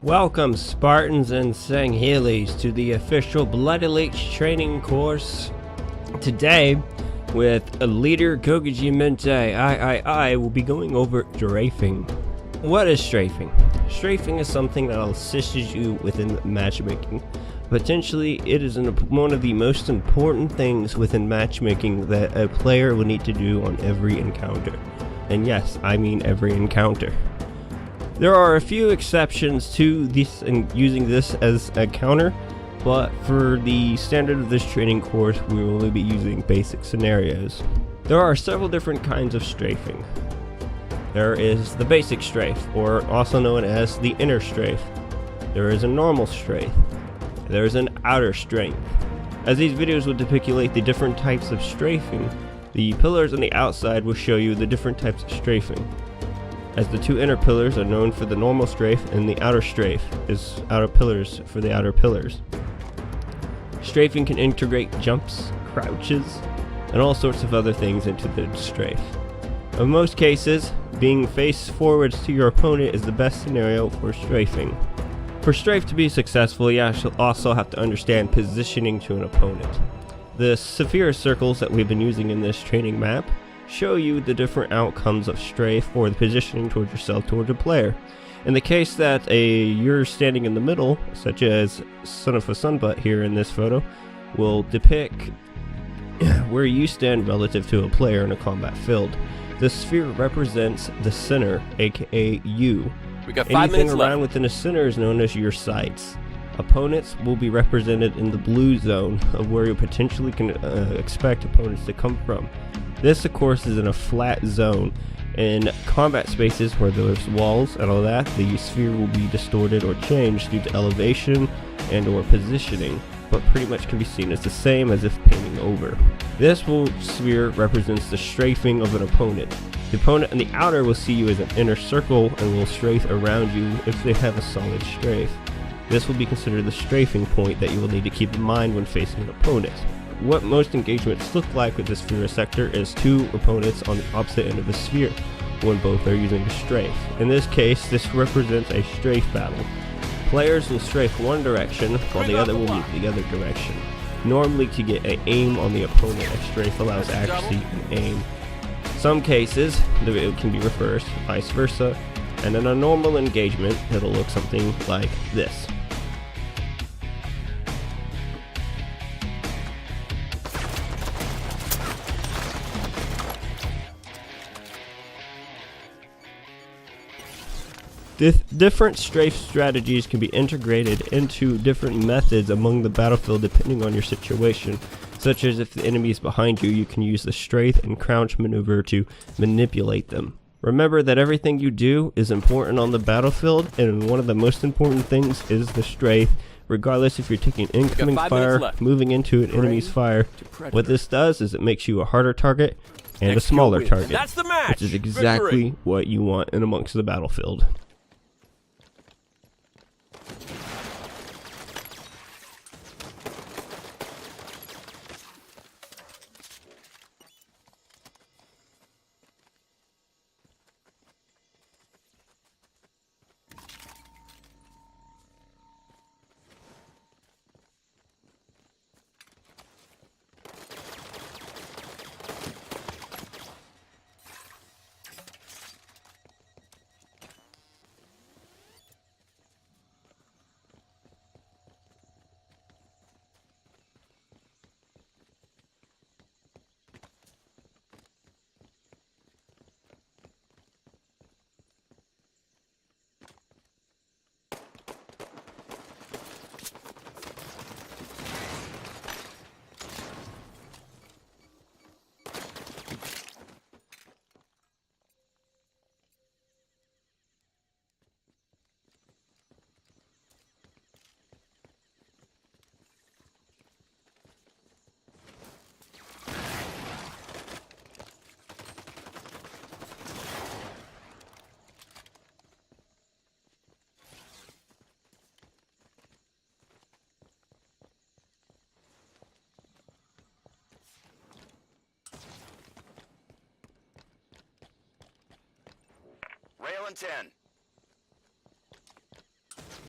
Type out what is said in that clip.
Welcome Spartans and Sanghelis to the official Blood Elites training course. Today, with a leader Gogaji Mente, I will be going over strafing. What is strafing? Strafing is something that will assist you within matchmaking. Potentially, it is one of the most important things within matchmaking that a player will need to do on every encounter. And yes, I mean every encounter. There are a few exceptions to this and using this as a counter, but for the standard of this training course, we will only be using basic scenarios. There are several different kinds of strafing. There is the basic strafe, or also known as the inner strafe. There is a normal strafe. There is an outer strafe. As these videos will depict the different types of strafing, the pillars on the outside will show you the different types of strafing, as the two inner pillars are known for the normal strafe and the outer strafe is outer pillars for the outer pillars. Strafing can integrate jumps, crouches, and all sorts of other things into the strafe. In most cases, being face forwards to your opponent is the best scenario for strafing. For strafe to be successful, you also have to understand positioning to an opponent. The severe circles that we've been using in this training map show you the different outcomes of strafe or the positioning towards yourself towards a player. In the case that you're standing in the middle, such as Son of a Sunbutt here in this photo, will depict where you stand relative to a player in a combat field. The sphere represents the center, aka you. We got 5 minutes Anything left. around within a center is known as your sights. Opponents will be represented in the blue zone of where you potentially can expect opponents to come from. This, of course, is in a flat zone. In combat spaces where there's walls and all that, the sphere will be distorted or changed due to elevation and or positioning, but pretty much can be seen as the same as if painting over. This sphere represents the strafing of an opponent. The opponent in the outer will see you as an inner circle and will strafe around you if they have a solid strafe. This will be considered the strafing point that you will need to keep in mind when facing an opponent. What most engagements look like with the sphere sector is two opponents on the opposite end of the sphere, when both are using a strafe. In this case, this represents a strafe battle. Players will strafe one direction, while the other will move the other direction. Normally, to get an aim on the opponent, a strafe allows accuracy and aim. Some cases, it can be reversed, vice versa, and in a normal engagement, it'll look something like this. Different strafe strategies can be integrated into different methods among the battlefield depending on your situation, such as if the enemy is behind you, you can use the strafe and crouch maneuver to manipulate them. Remember that everything you do is important on the battlefield, and one of the most important things is the strafe, regardless if you're taking incoming fire, moving into an enemy's fire. What this does is it makes you a harder target and a smaller target, which is exactly what you want in amongst the battlefield. Rail in 10.